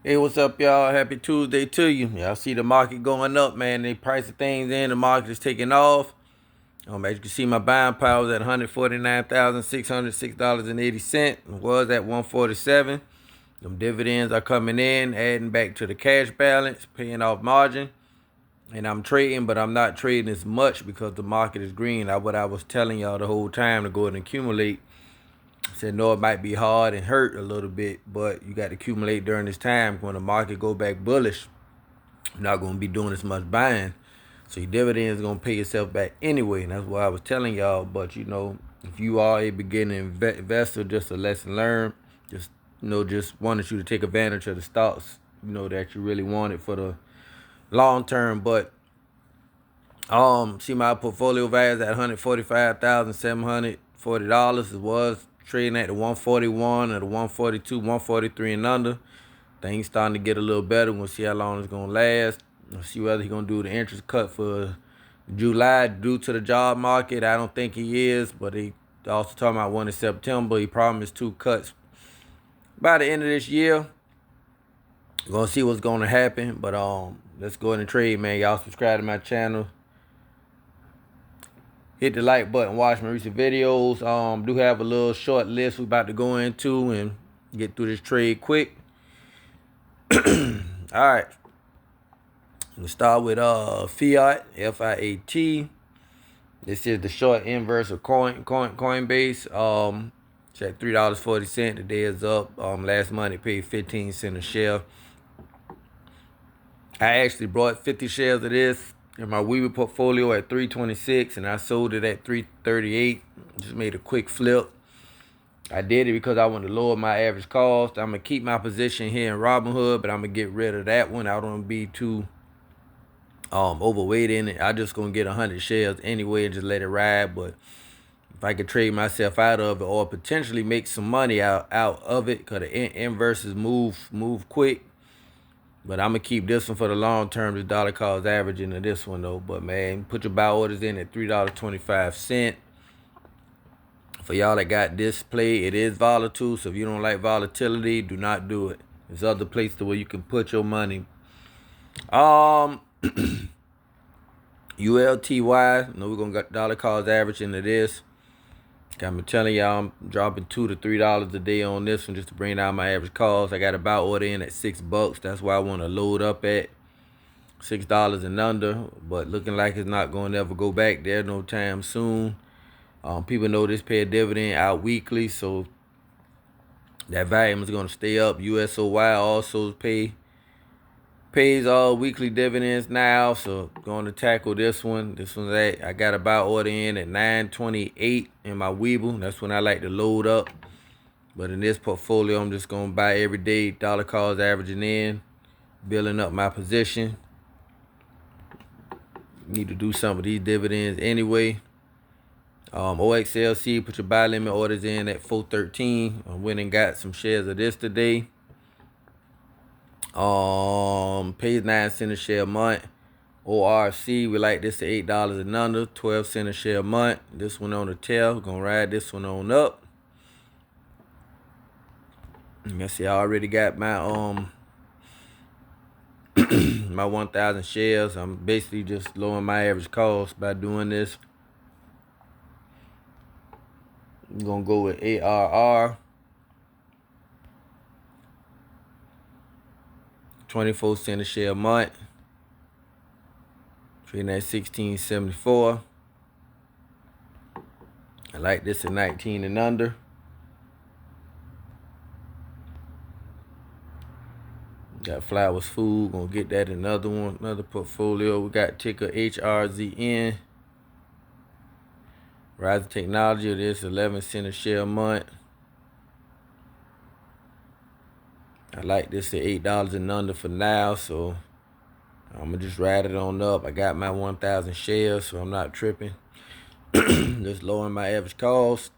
Hey, what's up, y'all? Happy Tuesday to you. Y'all see the market going up, man. They price the things in. The market is taking off. As you can see, my buying power was at $149,606.80. It was at 147. Them dividends are coming in, adding back to the cash balance, paying off margin. And I'm trading, but I'm not trading as much because the market is green. What I was telling y'all the whole time to go and accumulate. Said no, it might be hard and hurt a little bit, but you got to accumulate during this time. When the market go back bullish, you're not going to be doing as much buying. So your dividends going to pay yourself back anyway. And that's what I was telling y'all. But, if you are a beginning investor, just a lesson learned. Just wanted you to take advantage of the stocks, that you really wanted for the long term. But see my portfolio value is at $145,740. It was trading at the 141 or the 142, 143 and under. Things starting to get a little better. We'll see how long it's gonna last. We'll see whether he's gonna do the interest cut for July due to the job market. I don't think he is, but he also talking about one in September. He promised 2 cuts by the end of this year. We're gonna see what's gonna happen. But let's go ahead and trade, man. Y'all subscribe to my channel. Hit the like button, watch my recent videos. Do have a little short list we about to go into and get through this trade quick. All right. We'll start with Fiat, F-I-A-T. This is the short inverse of Coinbase. It's at $3.40. The day is up. Last month it paid 15 cents a share. I actually brought 50 shares of this in my Weaver portfolio at 326, and I sold it at 338. Just made a quick flip. I did it because I wanted to lower my average cost. I'm gonna keep my position here in Robinhood, but I'm gonna get rid of that one. I don't want to be too overweight in it. I just gonna get 100 shares anyway and just let it ride. But if I could trade myself out of it or potentially make some money out of it, cause the inverses move quick. But I'm gonna keep this one for the long term. This dollar cost average into this one though. But man, put your buy orders in at $3.25. For y'all that got this play, it is volatile. So if you don't like volatility, do not do it. There's other places where you can put your money. ULTY. We're gonna get dollar cost average into this. I'm telling y'all, I'm dropping $2 to $3 a day on this one just to bring down my average cost. I got a buy order in at $6. That's why I want to load up at $6 and under. But looking like it's not going to ever go back there no time soon. People know this pay a dividend out weekly, so that volume is going to stay up. USOY also pays all weekly dividends now, so going to tackle this one. This one's I got a buy order in at 928 in my Weeble. That's when I like to load up. But in this portfolio, I'm just gonna buy every day, dollar cost averaging in, building up my position. Need to do some of these dividends anyway. OXLC, put your buy limit orders in at 413. I went and got some shares of this today. Pays 9 cents a share a month. ORC, we like this at $8 and under, 12 cents a share a month. This one on the tail, gonna ride this one on up. You see, I already got my my 1,000 shares. I'm basically just lowering my average cost by doing this. I'm gonna go with ARR. 24 cents a share a month. Trading at 16.74. I like this at 19 and under. Got Flowers Food. Gonna get that another one, another portfolio. We got ticker HRZN. Rising Technology. This 11 cents a share a month. I like this at $8 and under for now, so I'm gonna just ride it on up. I got my 1,000 shares, so I'm not tripping. Just lowering my average cost.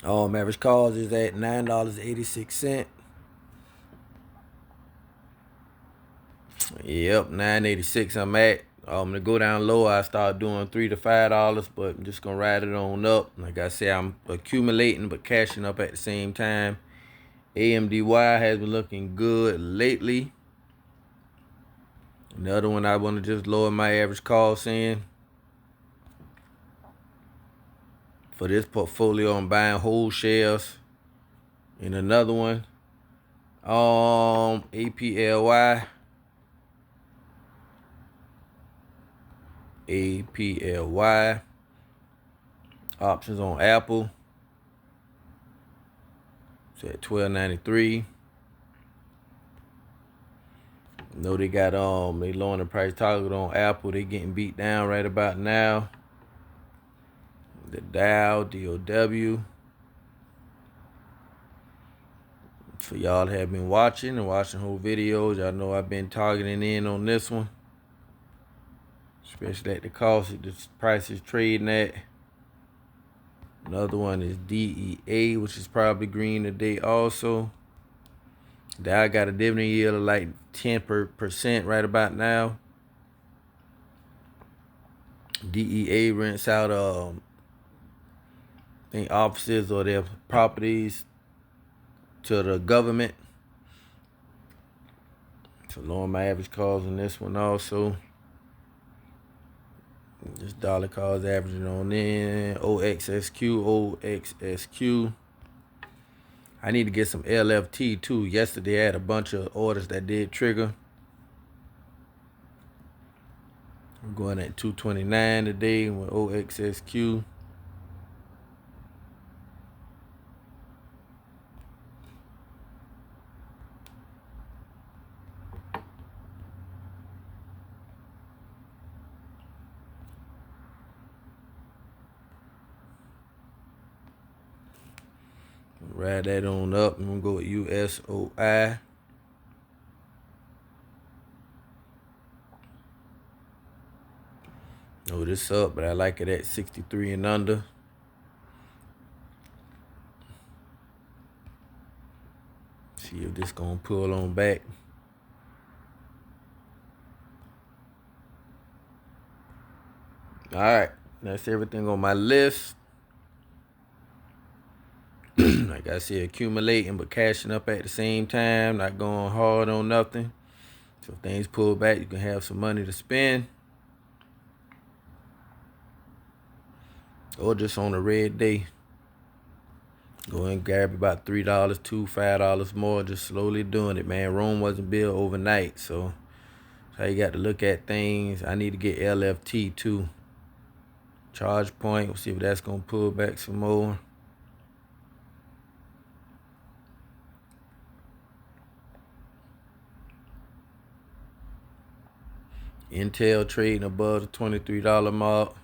Average cost is at $9.86. Yep, $9.86 I'm at. I'm gonna go down low. I start doing $3 to $5, but I'm just gonna ride it on up. Like I said, I'm accumulating but cashing up at the same time. AMDY has been looking good lately. Another one I want to just lower my average cost in. For this portfolio, I'm buying whole shares. And another one, APLY. APLY. Options on Apple. It's at $12.93. Know they got they lowering the price target on Apple. They getting beat down right about now. The Dow, DOW. For y'all that have been watching and watching whole videos, y'all know I've been targeting in on this one. Especially at the cost that the price is trading at. Another one is DEA, which is probably green today also. Dow got a dividend yield of like 10% right about now. DEA rents out I think offices or their properties to the government. So lowering my average calls on this one also. This dollar calls averaging on in. OXSQ. I need to get some LFT too. Yesterday I had a bunch of orders that did trigger. I'm going at 229 today with OXSQ. Ride that on up. I'm gonna go with USOI. Oh, this up, but I like it at 63 and under. See if this gonna pull on back. All right, that's everything on my list. Like I said, accumulating but cashing up at the same time, not going hard on nothing. So if things pull back, you can have some money to spend. Or just on a red day, go and grab about $3, $2, $5 more, just slowly doing it, man. Rome wasn't built overnight, so that's how you got to look at things. I need to get LFT too. Charge point, we'll see if that's gonna pull back some more. Intel trading above the $23 mark.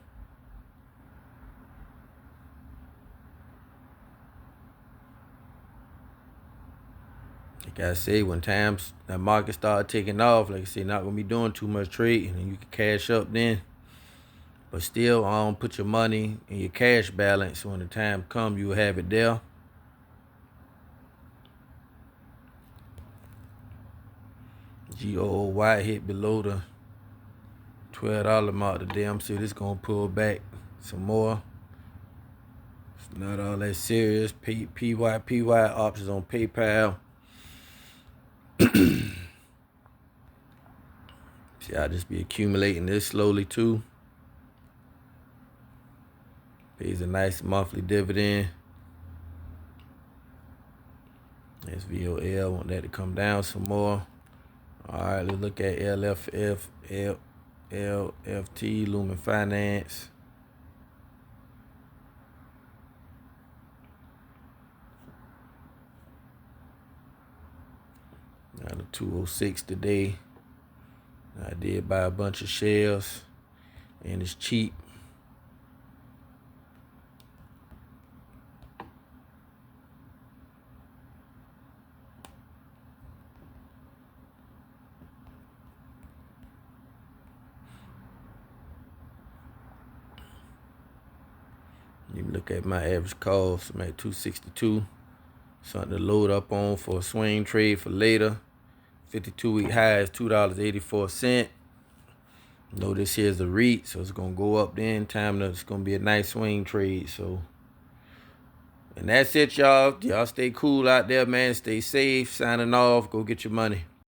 Like I say, when times that market start taking off, like I say, not gonna be doing too much trading, and you can cash up then. But still, put your money in your cash balance. When the time comes, you'll have it there. GOOY hit below the $12 mark today. I'm sure this gonna pull back some more. It's not all that serious. PY options on PayPal. See, I'll just be accumulating this slowly too. Pays a nice monthly dividend. SVOL, want that to come down some more. All right, let's look at LFT, Lumen Finance. Got a 206 today. I did buy a bunch of shares, and it's cheap. You look at my average cost, I'm at 262. Something to load up on for a swing trade for later. 52-week high is $2.84. Know this here is a REIT, so it's gonna go up then. It's gonna be a nice swing trade. So And that's it, y'all. Y'all stay cool out there, man. Stay safe. Signing off. Go get your money.